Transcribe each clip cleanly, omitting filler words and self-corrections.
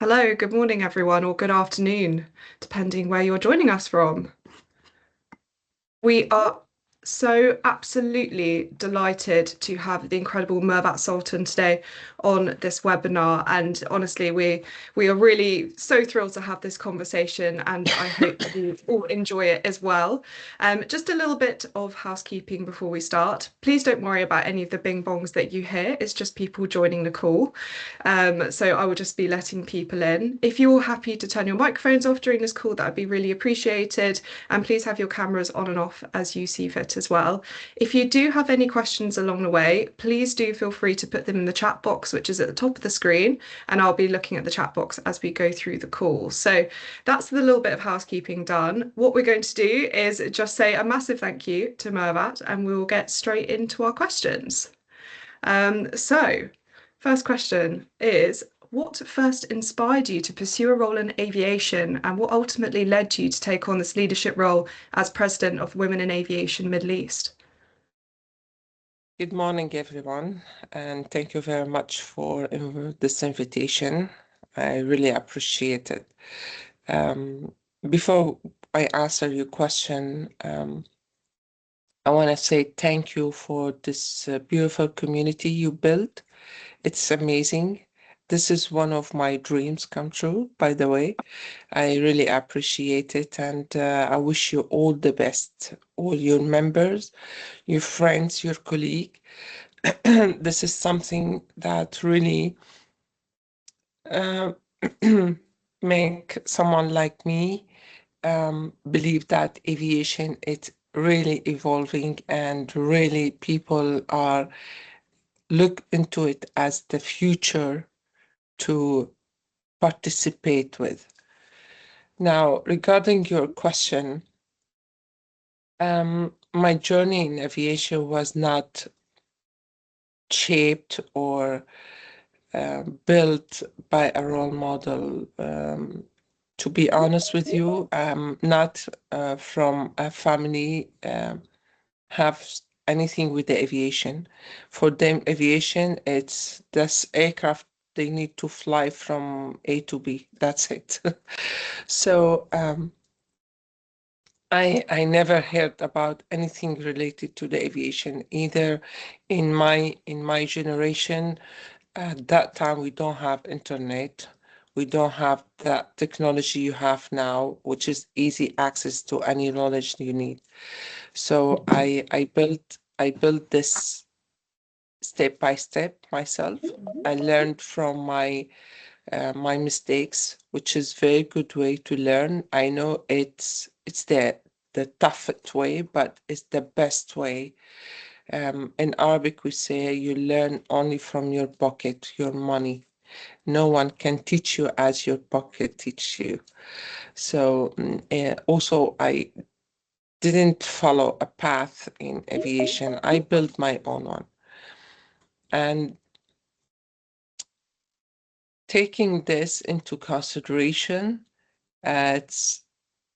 Hello, good morning, everyone, or good afternoon, depending where you're joining us from. We are so absolutely delighted to have the incredible Mervat Sultan today on this webinar. And honestly, we are really so thrilled to have this conversation, and I hope that you all enjoy it as well. Just a little bit of housekeeping before we start. Please don't worry about any of the bing bongs that you hear. It's just people joining the call. So I will just be letting people in. If you're happy to turn your microphones off during this call, that would be really appreciated. And please have your cameras on and off as you see fit as well. If you do have any questions along the way, please do feel free to put them in the chat box, which is at the top of the screen, and I'll be looking at the chat box as we go through the call. So that's the little bit of housekeeping done. What we're going to do is just say a massive thank you to Mervat, and we'll get straight into our questions. So first question is, what first inspired you to pursue a role in aviation, and what ultimately led you to take on this leadership role as President of Women in Aviation Middle East? Good morning, everyone, and thank you very much for this invitation. I really appreciate it. Before I answer your question, I want to say thank you for this beautiful community you built. It's amazing. This is one of my dreams come true, by the way. I really appreciate it, and I wish you all the best, all your members, your friends, your colleagues. This is something that really uh, make someone like me believe that aviation is really evolving and really people are look into it as the future to participate with. Now, regarding your question, my journey in aviation was not shaped or built by a role model. To be honest with you, not from a family have anything with the aviation. For them, aviation, it's this aircraft they need to fly from A to B. That's it. So I never heard about anything related to the aviation either in my generation. At that time, we don't have internet. We don't have that technology you have now, which is easy access to any knowledge you need. So I built this step by step myself. I learned from my mistakes, which is very good way to learn. I know it's the toughest way, but it's the best way. In Arabic, we say you learn only from your pocket, your money. No one can teach you as your pocket teach you. So also, I didn't follow a path in aviation. I built my own one. And taking this into consideration, it's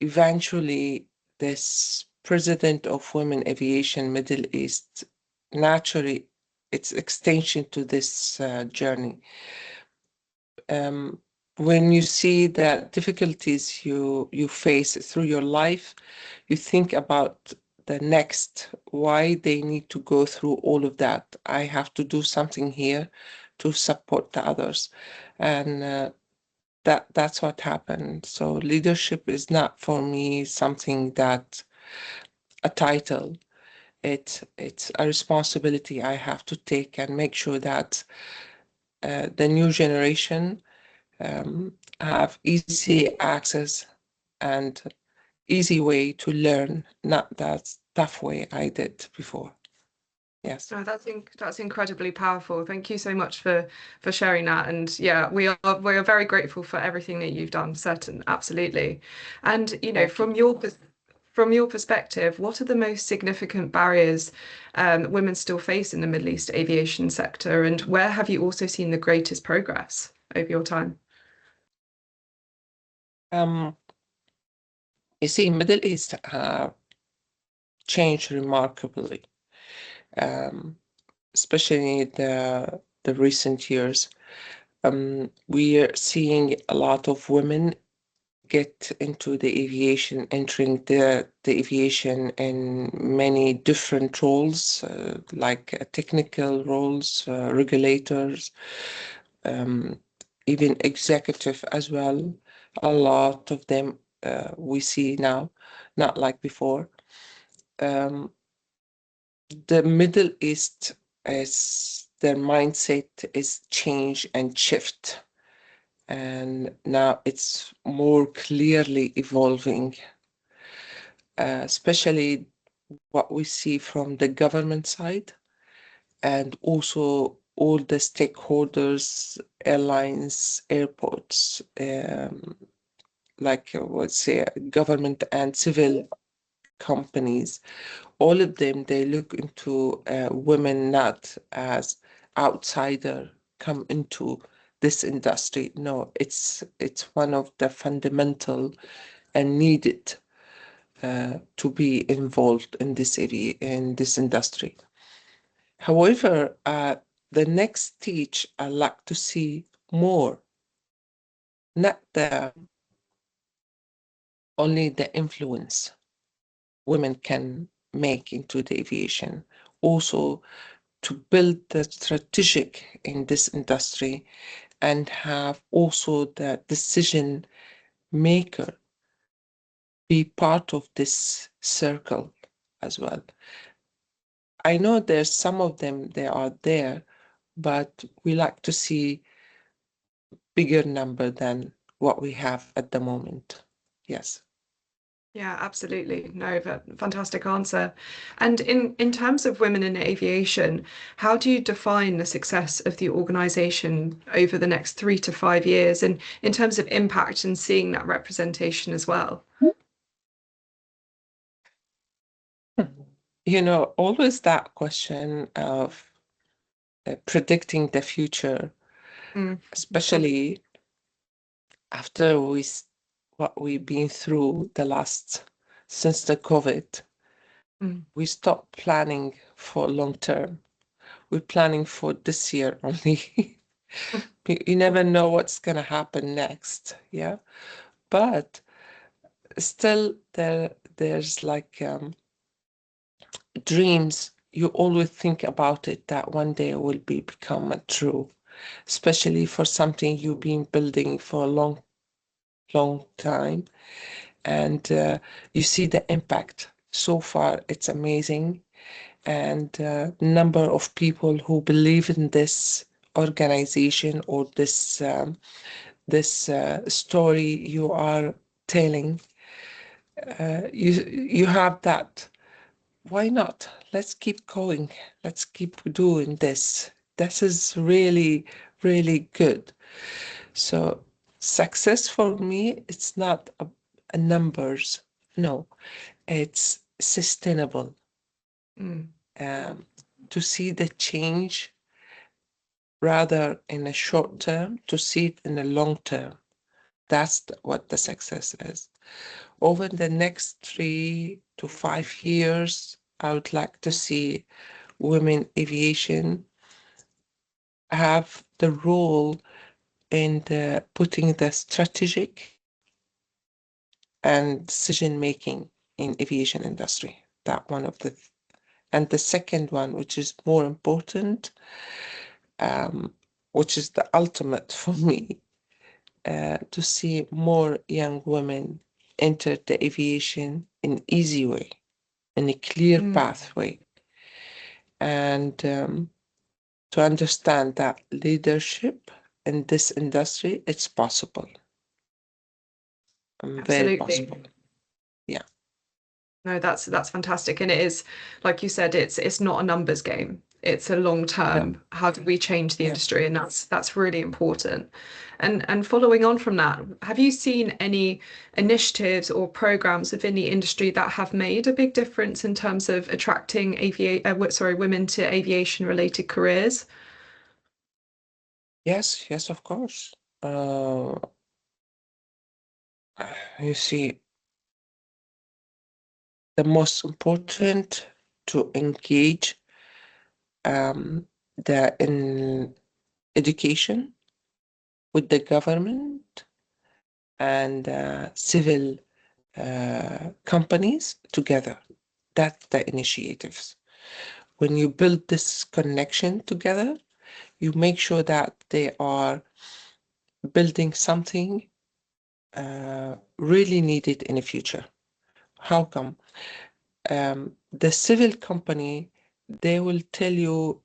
eventually this president of Women Aviation Middle East, naturally, it's extension to this journey. When you see the difficulties you face through your life, you think about the next, why they need to go through all of that. I have to do something here to support the others. And that's what happened. So leadership is not for me something that a title. It's a responsibility I have to take and make sure that the new generation have easy access and easy way to learn, not that tough way I did before. Yes. Oh, that's incredibly powerful. Thank you so much for sharing that. And yeah, we are very grateful for everything that you've done, certain, absolutely. And Thank you. From your perspective, what are the most significant barriers women still face in the Middle East aviation sector, and where have you also seen the greatest progress over your time? Um, you see, Middle East changed remarkably, um, especially the recent years. We are seeing a lot of women get into the aviation, entering the aviation in many different roles, like technical roles, regulators, um, even executive as well. A lot of them we see now, not like before. Um, the Middle East is their mindset is change and shift, and now it's more clearly evolving, especially what we see from the government side and also all the stakeholders, airlines, airports, like let's say government and civil companies. All of them, they look into women not as outsider come into this industry. No, it's one of the fundamental and needed to be involved in this area, in this industry. However, the next stage I like to see more, not the only the influence women can make into the aviation, also to build the strategic in this industry and have also the decision maker be part of this circle as well. I know there's some of them they are there, but we like to see bigger number than what we have at the moment. Yes. Yeah, absolutely. No, fantastic answer. And in terms of women in aviation, how do you define the success of the organization over the next 3 to 5 years, and in terms of impact and seeing that representation as well? You know, always that question of predicting the future, Mm, especially after what we've been through the last since the COVID, mm. we stopped planning for long term. We're planning for this year only. You never know what's gonna happen next, yeah. But still, there's like dreams. You always think about it that one day it will be become true, especially for something you've been building for a long time, and you see the impact. So far, it's amazing, and number of people who believe in this organization or this story you are telling. You have that. Why not? Let's keep going. Let's keep doing this. This is really, really good. So success for me, it's not a numbers. No, it's sustainable. Mm, Um, to see the change rather in a short term, to see it in a long term. That's what the success is. Over the next 3 to 5 years, I would like to see women aviation have the role in putting the strategic and decision making in aviation industry. That one of the and the second one, which is more important, um, which is the ultimate for me, to see more young women enter the aviation in easy way, in a clear mm. pathway, and to understand that leadership in this industry, it's possible and very Absolutely. possible. Yeah. No, that's fantastic. And it is, like you said, it's not a numbers game. It's a long No. term. How do we change the Yeah. industry? And that's really important. And following on from that, have you seen any initiatives or programs within the industry that have made a big difference in terms of attracting women to aviation related careers? Yes, yes, of course. Uh, you see, the most important to engage the in education with the government and civil companies together. That's the initiatives. When you build this connection together, you make sure that they are building something really needed in the future. How come? The civil company, they will tell you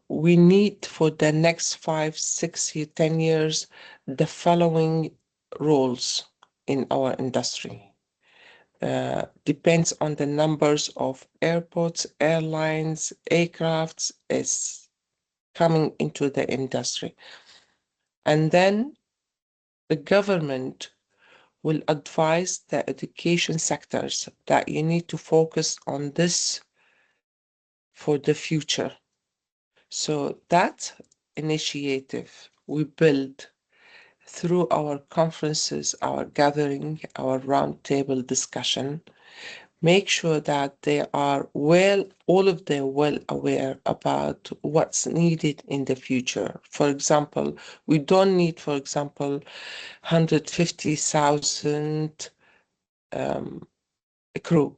we need for the next 5, 6, 10 years the following roles in our industry. Depends on the numbers of airports, airlines, aircrafts is coming into the industry. And then the government will advise the education sectors that you need to focus on this for the future. So that initiative we build through our conferences, our gathering, our roundtable discussion, make sure that they are all of them well aware about what's needed in the future. For example, we don't need, for example, 150,000 crew.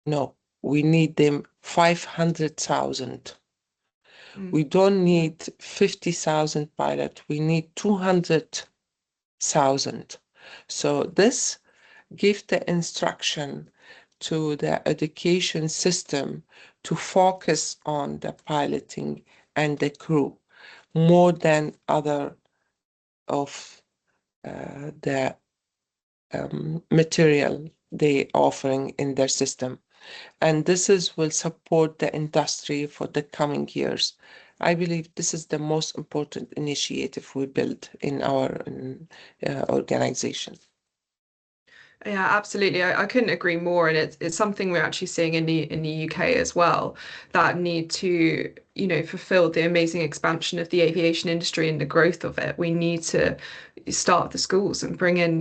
No, we need them 500,000. We don't need 50,000 pilots. We need 200,000. So this gives the instruction to the education system to focus on the piloting and the crew more than other of the material they offering in their system. And will support the industry for the coming years. I believe this is the most important initiative we built in our organization. Yeah, absolutely. I couldn't agree more. And it's something we're actually seeing in the UK as well, that need to, fulfill the amazing expansion of the aviation industry and the growth of it. We need to start the schools and bring in,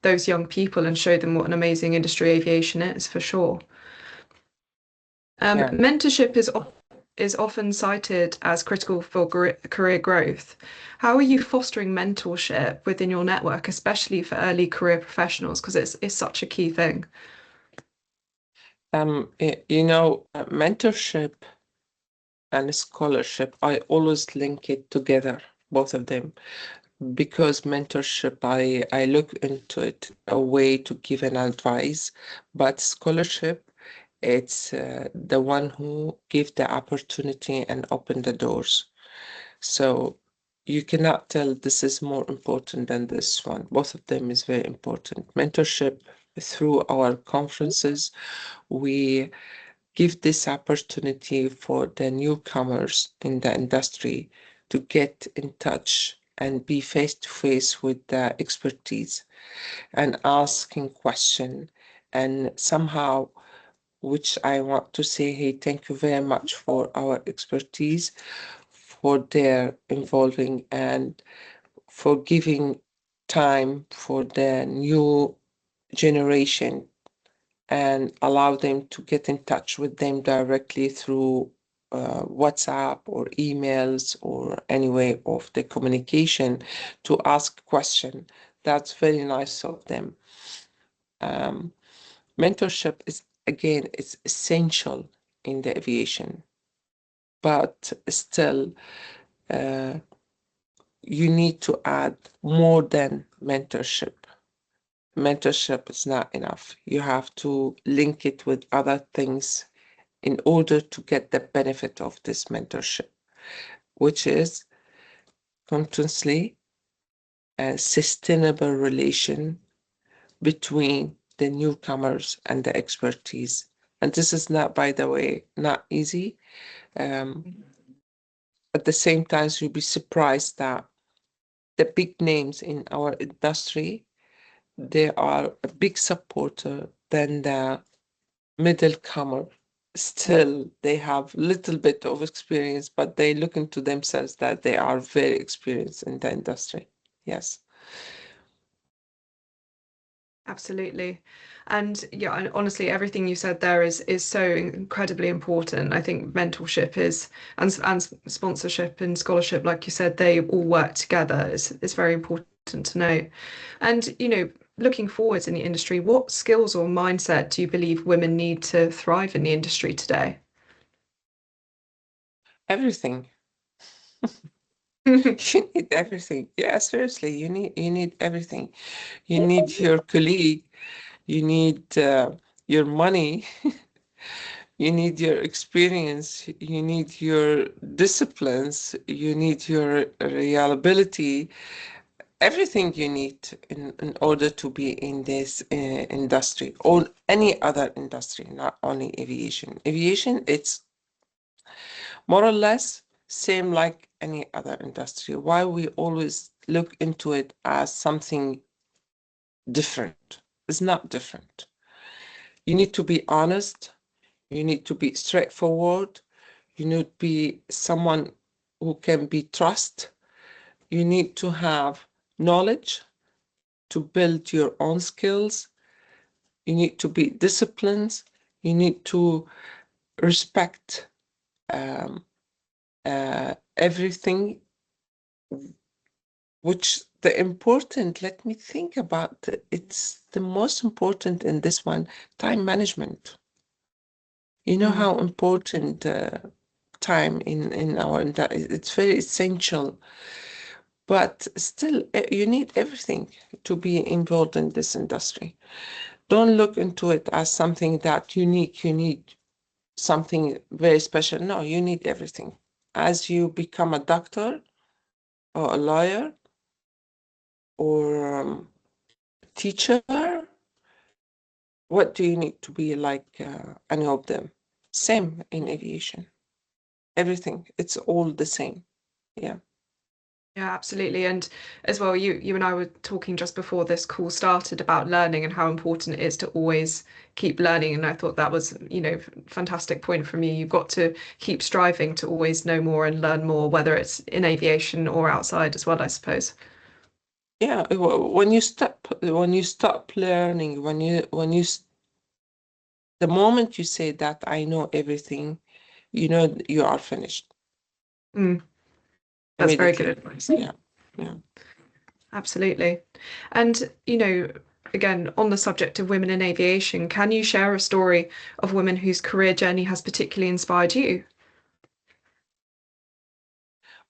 those young people and show them what an amazing industry aviation is, for sure. Yeah. Mentorship is often cited as critical for career growth. How are you fostering mentorship within your network, especially for early career professionals? Because it's such a key thing. Mentorship and scholarship, I always link it together, both of them, because mentorship, I look into it a way to give an advice, but scholarship, it's the one who give the opportunity and open the doors. So you cannot tell this is more important than this one. Both of them is very important. Mentorship through our conferences, we give this opportunity for the newcomers in the industry to get in touch and be face to face with the expertise and asking question and somehow which I want to say, hey, thank you very much for our expertise, for their involving and for giving time for the new generation and allow them to get in touch with them directly through WhatsApp or emails or any way of the communication to ask question. That's very nice of them. Mentorship is, again, it's essential in the aviation, but still you need to add more than mentorship. Mentorship is not enough. You have to link it with other things in order to get the benefit of this mentorship, which is continuously a sustainable relation between the newcomers and the expertise. And this is not, by the way, not easy. At the same time, you'll be surprised that the big names in our industry, they are a big supporter than the middle comer. Still, they have little bit of experience, but they look into themselves that they are very experienced in the industry. Yes. Absolutely. And yeah, and honestly, everything you said there is so incredibly important. I think mentorship is and sponsorship and scholarship, like you said, they all work together. It's very important to note. And looking forwards in the industry, what skills or mindset do you believe women need to thrive in the industry today? Everything. You need everything. Yeah, seriously, you need everything. You need your colleague, you need your money, you need your experience, you need your disciplines, you need your reliability, everything you need in order to be in this industry or any other industry, not only aviation. Aviation, it's more or less same like any other industry. Why we always look into it as something different? It's not different. You need to be honest. You need to be straightforward. You need to be someone who can be trusted. You need to have knowledge to build your own skills. You need to be disciplined. You need to respect um, everything, which the important, let me think about it. It's the most important in this one, time management. You know Mm. how important time in our, it's very essential, but still you need everything to be involved in this industry. Don't look into it as something that unique, you need something very special. No, you need everything. As you become a doctor or a lawyer or teacher, what do you need to be like any of them? Same in aviation. Everything, it's all the same. Yeah. Yeah, absolutely. And as well, you and I were talking just before this call started about learning and how important it is to always keep learning. And I thought that was, fantastic point from you. You've got to keep striving to always know more and learn more, whether it's in aviation or outside as well, I suppose. Yeah, when you stop learning, the moment you say that I know everything, you know you are finished Mm, that's very good immediately. advice. Yeah. Yeah. Absolutely. And, again, on the subject of women in aviation, can you share a story of women whose career journey has particularly inspired you?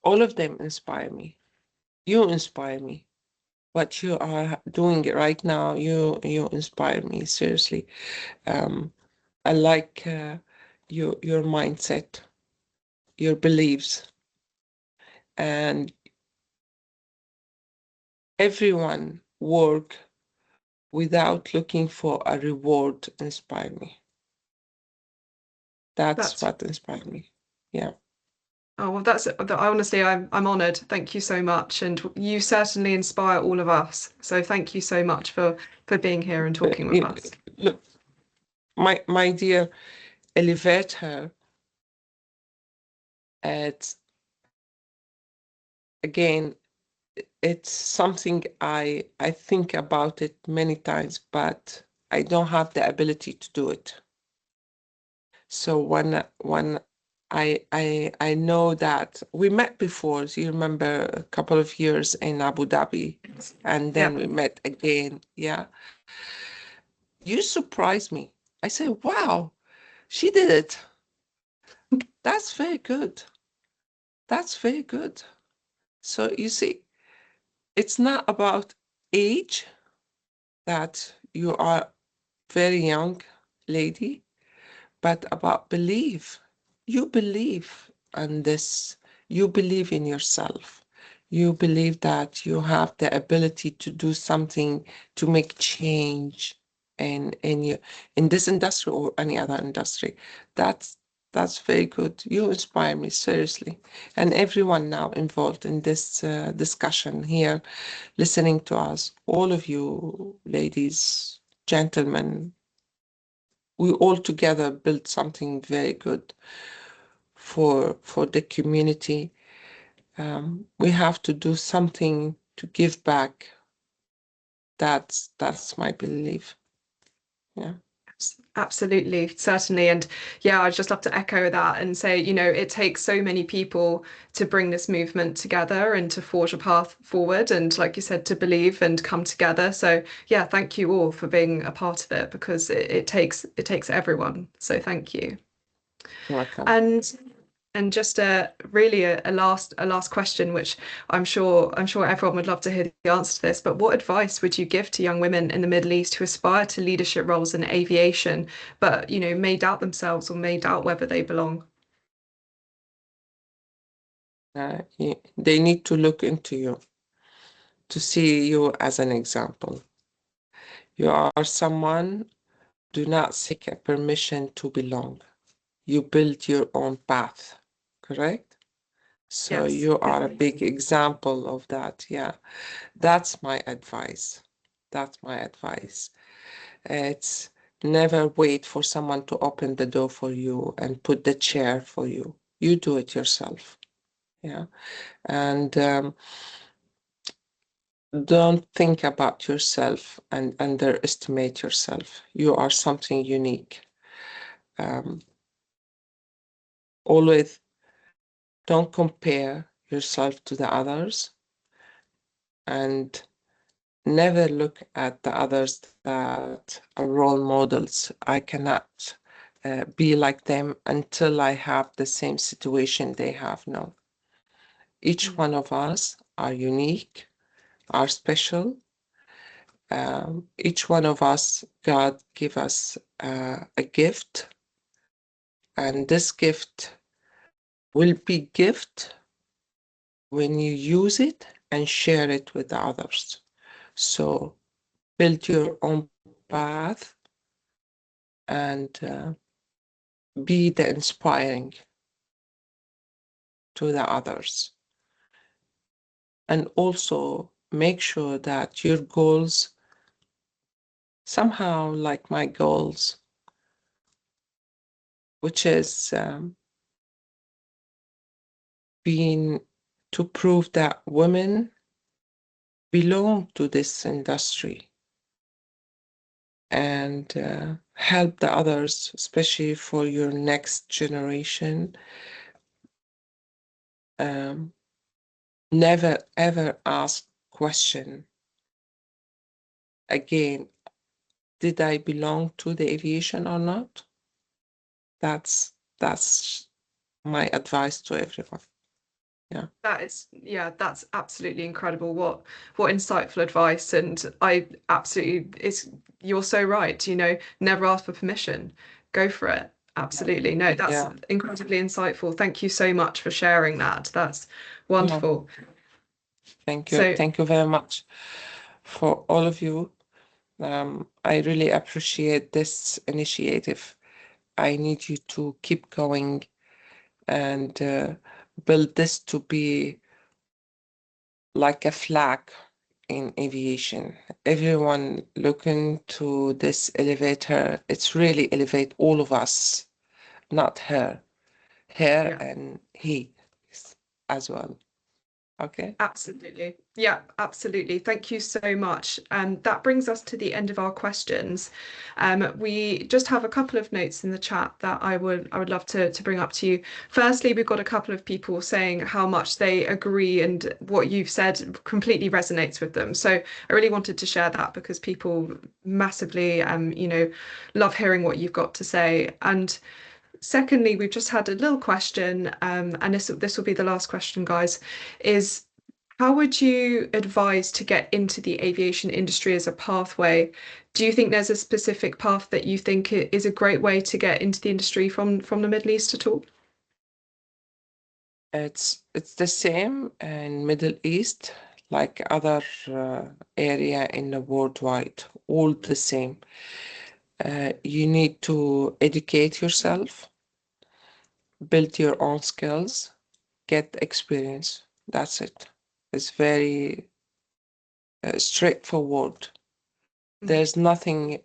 All of them inspire me. You inspire me. What you are doing right now, you inspire me, seriously. Um, I like your mindset, your beliefs, and everyone work without looking for a reward inspire me. That's That's what inspired me. Yeah. Oh, well, honestly, I'm honored. Thank you so much. And you certainly inspire all of us. So thank you so much for being here and But talking with us. look, my dear, elevate her. It's again, it's something I think about it many times, but I don't have the ability to do it. So when I know that we met before, so you remember a couple of years in Abu Dhabi, and then Yep. we met again. Yeah, you surprised me. I said, "Wow, she did it. That's very good. That's very good." So you see, it's not about age that you are very young lady, but about belief. You believe in this. You believe in yourself. You believe that you have the ability to do something to make change in this industry or any other industry. That's that's very good. You inspire me seriously, and everyone now involved in this discussion here, listening to us. All of you, ladies, gentlemen, we all together built something very good for the community. We have to do something to give back That's my belief. Yeah. Absolutely, certainly. And yeah, I'd just love to echo that and say, it takes so many people to bring this movement together and to forge a path forward. And like you said, to believe and come together. So yeah, thank you all for being a part of it because it takes everyone. So thank you. Welcome. And just a last question, which I'm sure everyone would love to hear the answer to this. But what advice would you give to young women in the Middle East who aspire to leadership roles in aviation, but may doubt themselves or may doubt whether they belong? They need to look into you, to see you as an example. You are someone, do not seek a permission to belong. You build your own path, correct? So Yes. you are a big example of that. Yeah, that's my advice. That's my advice. It's never wait for someone to open the door for you and put the chair for you. You do it yourself. Yeah. And don't think about yourself and underestimate yourself. You are something unique. Um, always don't compare yourself to the others and never look at the others that are role models. I cannot be like them until I have the same situation they have now. Each Mm. one of us are unique, are special. Each one of us, God give us a gift, and this gift will be gift when you use it and share it with others. So build your own path and be the inspiring to the others. And also make sure that your goals, somehow like my goals, which is being to prove that women belong to this industry and help the others, especially for your next generation. Um, never ever ask question again, did I belong to the aviation or not? That's my advice to everyone. Yeah. That's absolutely incredible. What insightful advice. And I absolutely, you're so right. Never ask for permission. Go for it. Absolutely. No, that's Yeah. incredibly insightful. Thank you so much for sharing that. That's Yeah. wonderful. Thank you. So Thank you very much for all of you. I really appreciate this initiative. I need you to keep going and build this to be like a flag in aviation. Everyone looking to this elevator, it's really elevate all of us, not her, her yeah. and he as well. Okay. Absolutely. Yeah, absolutely. Thank you so much. That brings us to the end of our questions. We just have a couple of notes in the chat that I would love to bring up to you. Firstly, we've got a couple of people saying how much they agree and what you've said completely resonates with them. So I really wanted to share that because people massively love hearing what you've got to say. And secondly, we've just had a little question, and this will be the last question, guys, is how would you advise to get into the aviation industry as a pathway? Do you think there's a specific path that you think is a great way to get into the industry from the Middle East at all? It's the same in Middle East, like other area in the worldwide, all the same. You need to educate yourself, build your own skills, get experience. That's it. It's very straightforward. Mm. There's nothing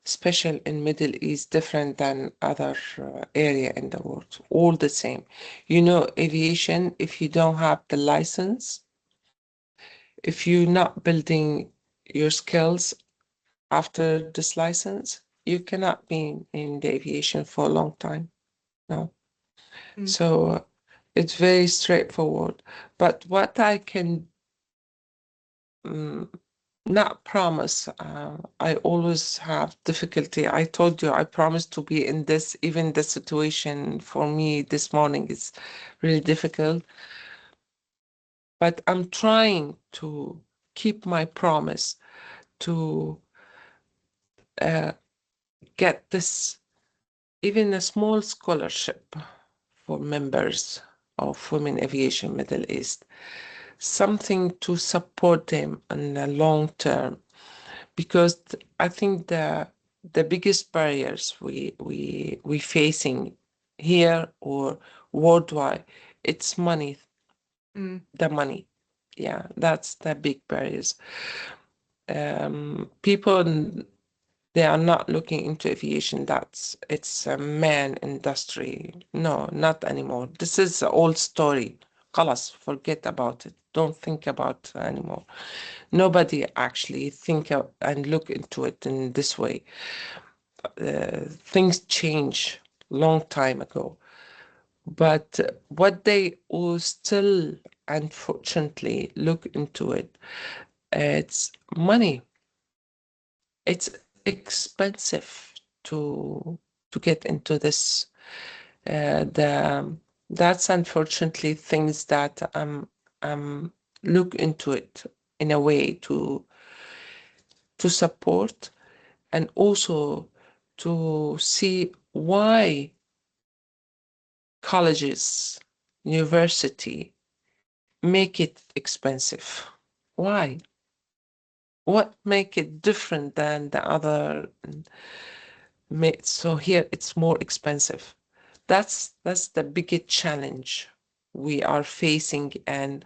special in Middle East different than other area in the world. All the same. Aviation, if you don't have the license, if you're not building your skills after this license, you cannot be in the aviation for a long time. No. Mm. So it's very straightforward. But what I can mm, not promise, I always have difficulty. I told you I promised to be in this, even the situation for me this morning is really difficult. But I'm trying to keep my promise to uh, get this, even a small scholarship for members of Women Aviation Middle East, something to support them in the long term. Because I think the biggest barriers we facing here or worldwide, it's money, Mm. the money. Yeah, that's the big barriers. People, they are not looking into aviation. It's a man industry. No, not anymore. This is an old story. خلاص, forget about it. Don't think about it anymore. Nobody actually and look into it in this way. Things change long time ago. But what they all still, unfortunately, look into it, it's money. It's expensive to get into this. The That's unfortunately things that look into it in a way to support, and also to see why colleges, university make it expensive. Why? What make it different than the other? So here it's more expensive. That's the biggest challenge we are facing, and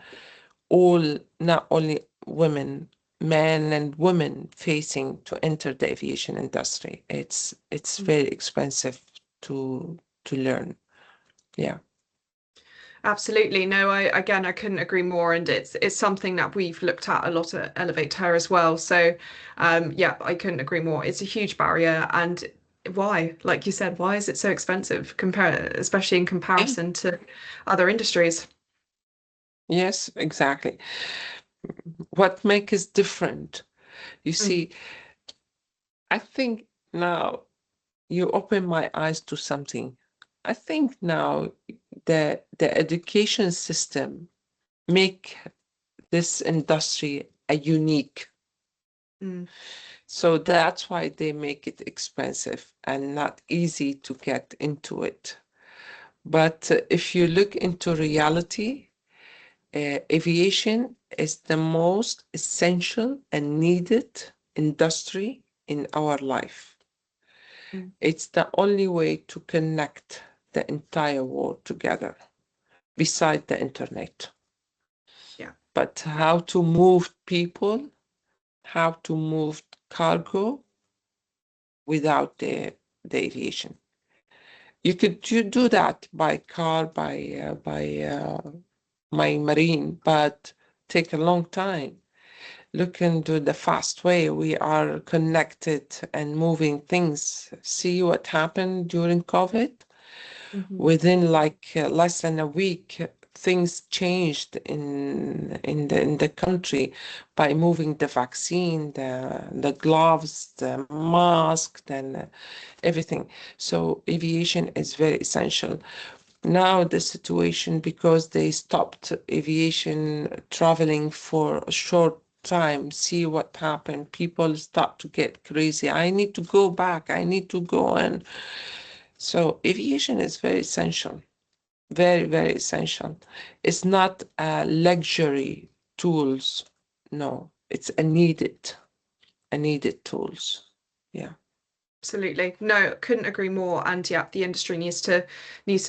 all, not only women, men and women facing to enter the aviation industry. It's Mm. very expensive to learn. Yeah. Absolutely. No, I couldn't agree more. And it's something that we've looked at a lot at Elevate Her as well. So yeah, I couldn't agree more. It's a huge barrier. And why? Like you said, why is it so expensive especially in Yeah. comparison to other industries? Yes, exactly. What makes us different? You Mm. see, I think now you open my eyes to something. I think now the education system make this industry a unique. Mm. So that's why they make it expensive and not easy to get into it. But if you look into reality, aviation is the most essential and needed industry in our life. Mm. It's the only way to connect the entire world together, beside the internet. Yeah. But how to move people, how to move cargo without the aviation. You do that by car, by marine, but take a long time. Look into the fast way we are connected and moving things. See what happened during COVID? Hmm. Within like less than a week, things changed in the country by moving the vaccine, the gloves, the mask, and everything. So aviation is very essential. Now the situation, because they stopped aviation traveling for a short time, see what happened. People start to get crazy. I need to go back. I need to go in. So aviation is very essential, very, very essential. It's not a luxury tools. No, it's a needed tools. Yeah. Absolutely. No, couldn't agree more. And yeah, the industry needs to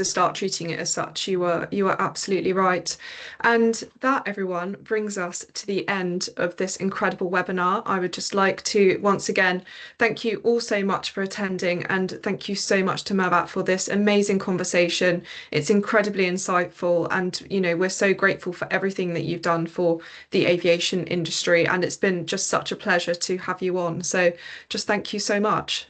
start treating it as such. You are absolutely right. And that, everyone, brings us to the end of this incredible webinar. I would just like to once again thank you all so much for attending, and thank you so much to Mervat for this amazing conversation. It's incredibly insightful, and we're so grateful for everything that you've done for the aviation industry. And it's been just such a pleasure to have you on. So just thank you so much.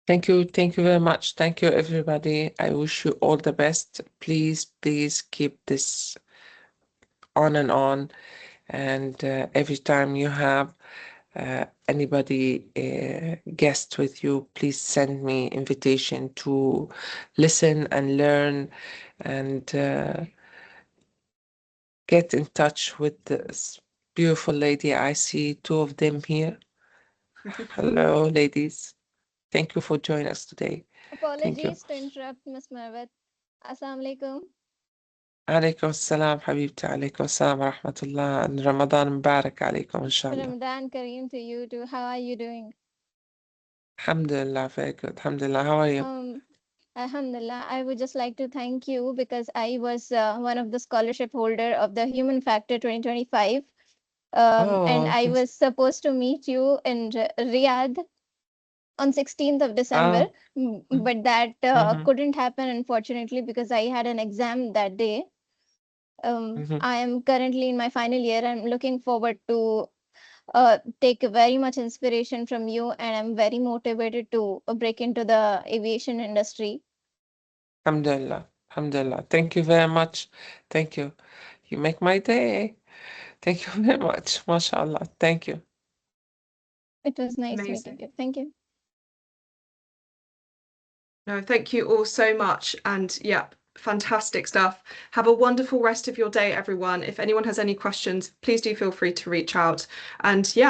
Thank you. Thank you very much. Thank you, everybody. I wish you all the best. Please, please keep this on and on. And every time you have anybody guest with you, please send me invitation to listen and learn and get in touch with this beautiful lady. I see two of them here. Hello, ladies. Thank you for joining us today. Thank you. Apologies to interrupt, Miss Mervat. Assalamu alaikum. عليكم السلام حبيبتي. عليكم السلام ورحمة الله. رمضان مبارك عليكم إن شاء الله. Ramadan Kareem to you too. How are you doing? Alhamdulillah, very good. Alhamdulillah. How are you? Alhamdulillah. I would just like to thank you because I was one of the scholarship holder of the Human Factor 2025. And Oh, I was supposed to meet you in Riyadh on 16th of December, oh, mm, but that mhm, couldn't happen unfortunately because I had an exam that day. mhm. I am currently in my final year. I'm looking forward to take very much inspiration from you, and I'm very motivated to break into the aviation industry. Alhamdulillah. Alhamdulillah. Thank you very much. Thank you. You make my day. Thank you very much. MashaAllah. Thank you. It was nice meeting Amazing. you. Thank you. No, thank you all so much. And yeah, fantastic stuff. Have a wonderful rest of your day, everyone. If anyone has any questions, please do feel free to reach out. And yeah.